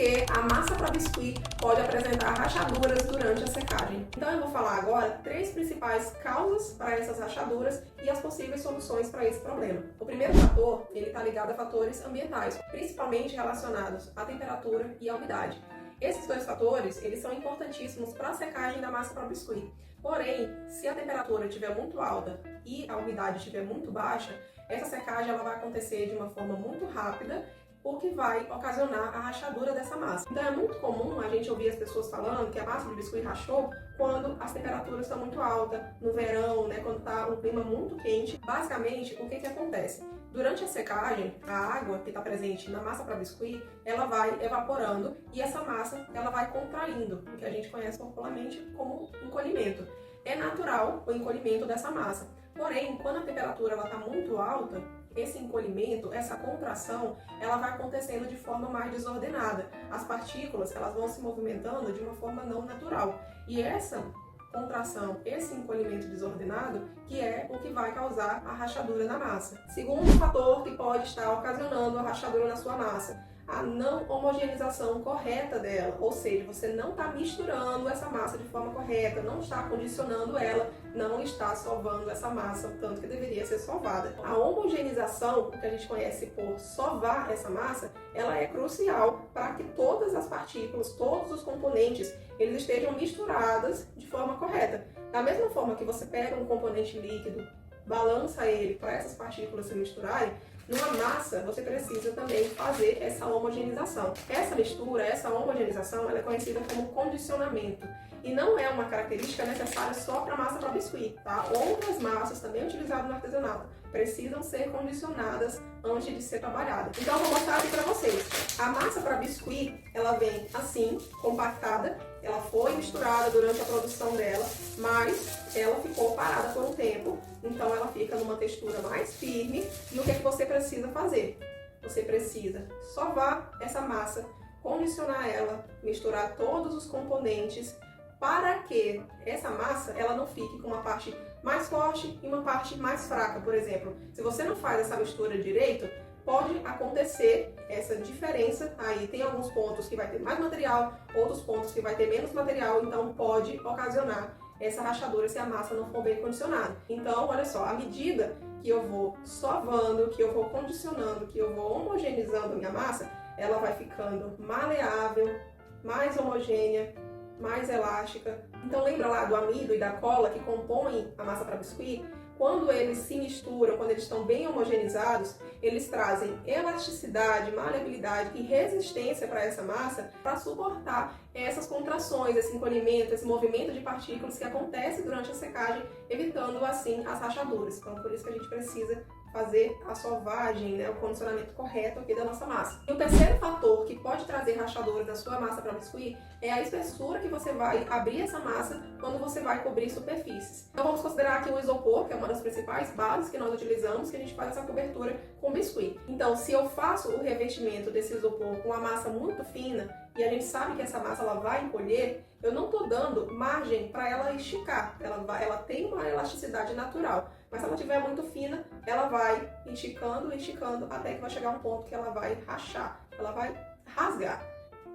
que a massa para biscuit pode apresentar rachaduras durante a secagem. Então eu vou falar agora 3 principais causas para essas rachaduras e as possíveis soluções para esse problema. O primeiro fator, ele está ligado a fatores ambientais, principalmente relacionados à temperatura e à umidade. Esses 2 fatores, eles são importantíssimos para a secagem da massa para biscuit. Porém, se a temperatura estiver muito alta e a umidade estiver muito baixa, essa secagem ela vai acontecer de uma forma muito rápida, o que vai ocasionar a rachadura dessa massa. Então é muito comum a gente ouvir as pessoas falando que a massa de biscuit rachou quando as temperaturas estão muito altas, no verão, quando está um clima muito quente. Basicamente, o que acontece? Durante a secagem, a água que está presente na massa para biscuit, ela vai evaporando e essa massa ela vai contraindo, o que a gente conhece popularmente como encolhimento. É natural o encolhimento dessa massa. Porém, quando a temperatura está muito alta, esse encolhimento, essa contração, ela vai acontecendo de forma mais desordenada. As partículas, elas vão se movimentando de uma forma não natural. E essa contração, esse encolhimento desordenado, que é o que vai causar a rachadura na massa. Segundo fator que pode estar ocasionando a rachadura na sua massa, a não homogeneização correta dela, ou seja, você não está misturando essa massa de forma correta, não está condicionando ela, não está sovando essa massa o tanto que deveria ser sovada. A homogeneização, o que a gente conhece por sovar essa massa, ela é crucial para que todas as partículas, todos os componentes, eles estejam misturados de forma correta. Da mesma forma que você pega um componente líquido, balança ele para essas partículas se misturarem, numa massa, você precisa também fazer essa homogeneização. Essa mistura, essa homogeneização, ela é conhecida como condicionamento. E não é uma característica necessária só para massa para biscuit, tá? Outras massas, também utilizadas no artesanato, precisam ser condicionadas antes de ser trabalhada. Então, eu vou mostrar aqui para vocês. A massa para biscuit, ela vem assim, compactada. Ela foi misturada durante a produção dela, mas ela ficou parada por um tempo. Então, ela fica numa textura mais firme. E o que é que você precisa fazer? Você precisa sovar essa massa, condicionar ela, misturar todos os componentes, para que essa massa ela não fique com uma parte mais forte e uma parte mais fraca, por exemplo. Se você não faz essa mistura direito, pode acontecer essa diferença aí. Tem alguns pontos que vai ter mais material, outros pontos que vai ter menos material, então pode ocasionar essa rachadura se a massa não for bem condicionada. Então, olha só, à medida que eu vou sovando, que eu vou condicionando, que eu vou homogeneizando a minha massa, ela vai ficando maleável, mais homogênea, mais elástica. Então lembra lá do amido e da cola que compõem a massa para biscuit? Quando eles se misturam, quando eles estão bem homogeneizados, eles trazem elasticidade, maleabilidade e resistência para essa massa para suportar essas contrações, esse encolhimento, esse movimento de partículas que acontece durante a secagem, evitando assim as rachaduras. Então por isso que a gente precisa fazer a sovagem, o condicionamento correto aqui da nossa massa. E o terceiro fator que pode trazer rachaduras na sua massa para biscuit é a espessura que você vai abrir essa massa quando você vai cobrir superfícies. Então vamos considerar aqui o isopor, que é uma das principais bases que nós utilizamos, que a gente faz essa cobertura com biscuit. Então, se eu faço o revestimento desse isopor com uma massa muito fina, e a gente sabe que essa massa ela vai encolher, eu não estou dando margem para ela esticar. Ela tem uma elasticidade natural, mas se ela estiver muito fina, ela vai esticando, até que vai chegar um ponto que ela vai rachar, ela vai rasgar.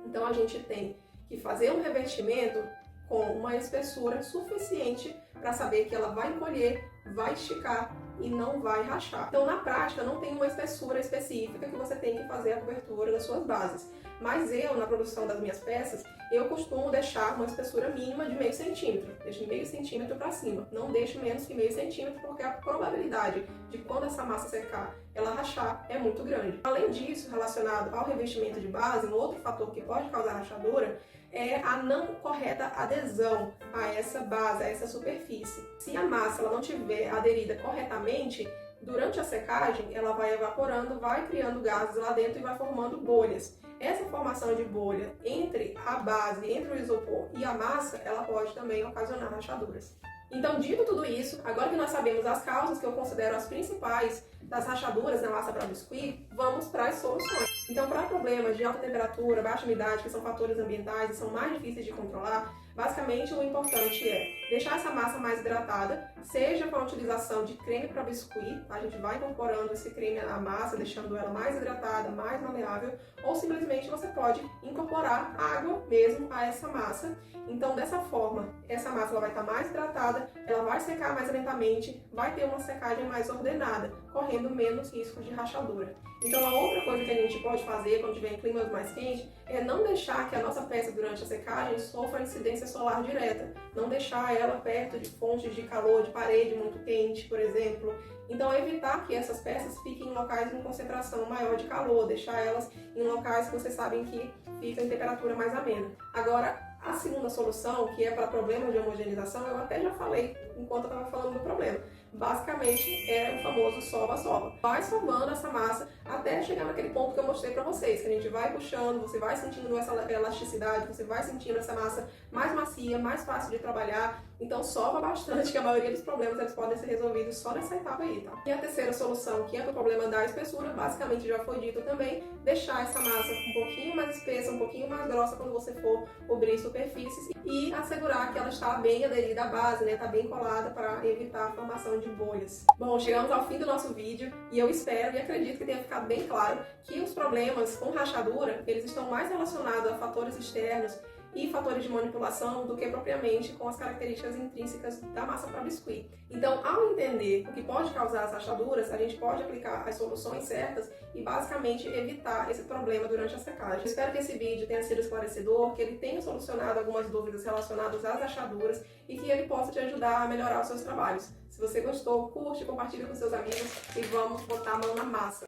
Então a gente tem que fazer um revestimento com uma espessura suficiente para saber que ela vai encolher, vai esticar e não vai rachar. Então, na prática, não tem uma espessura específica que você tem que fazer a cobertura das suas bases. Mas eu, na produção das minhas peças, eu costumo deixar uma espessura mínima de meio centímetro. Deixo meio centímetro para cima. Não deixo menos que meio centímetro, porque a probabilidade de quando essa massa secar, ela rachar é muito grande. Além disso, relacionado ao revestimento de base, um outro fator que pode causar rachadura é a não correta adesão a essa base, a essa superfície. Se a massa ela não tiver aderida corretamente, durante a secagem ela vai evaporando, vai criando gases lá dentro e vai formando bolhas. Essa formação de bolha entre a base, entre o isopor e a massa, ela pode também ocasionar rachaduras. Então, dito tudo isso, agora que nós sabemos as causas que eu considero as principais das rachaduras na massa para biscuit, vamos para as soluções. Então, para problemas de alta temperatura, baixa umidade, que são fatores ambientais e são mais difíceis de controlar, basicamente o importante é deixar essa massa mais hidratada, seja com a utilização de creme para biscuit, a gente vai incorporando esse creme à massa, deixando ela mais hidratada, mais maleável, ou simplesmente você pode incorporar incorporar água mesmo a essa massa. Então, dessa forma, essa massa ela vai estar mais hidratada, ela vai secar mais lentamente, vai ter uma secagem mais ordenada, correndo menos risco de rachadura. Então, a outra coisa que a gente pode fazer quando tiver em climas mais quentes é não deixar que a nossa peça durante a secagem sofra incidência solar direta, não deixar ela perto de fontes de calor, de parede muito quente, por exemplo. Então, evitar que essas peças fiquem em locais com concentração maior de calor, deixar elas em locais que vocês sabem que ficam em temperatura mais amena. Agora, a segunda solução, que é para problemas de homogeneização, eu até já falei enquanto eu estava falando do problema. Basicamente, é o famoso sova-sova. Vai sovando essa massa até chegar naquele ponto que eu mostrei para vocês, que a gente vai puxando, você vai sentindo essa elasticidade, você vai sentindo essa massa mais macia, mais fácil de trabalhar. Então, sova bastante, que a maioria dos problemas eles podem ser resolvidos só nessa etapa aí, tá? E a terceira solução, que é para o problema da espessura, basicamente já foi dito também, deixar essa massa um pouquinho mais espessa, um pouquinho mais grossa quando você for cobrir superfícies e assegurar que ela está bem aderida à base, né? Está bem colada para evitar a formação de bolhas. Bom, chegamos ao fim do nosso vídeo e eu espero e acredito que tenha ficado bem claro que os problemas com rachadura, eles estão mais relacionados a fatores externos e fatores de manipulação do que propriamente com as características intrínsecas da massa para biscuit. Então, ao entender o que pode causar as rachaduras, a gente pode aplicar as soluções certas e basicamente evitar esse problema durante a secagem. Eu espero que esse vídeo tenha sido esclarecedor, que ele tenha solucionado algumas dúvidas relacionadas às rachaduras e que ele possa te ajudar a melhorar os seus trabalhos. Se você gostou, curte, compartilha com seus amigos e vamos botar a mão na massa.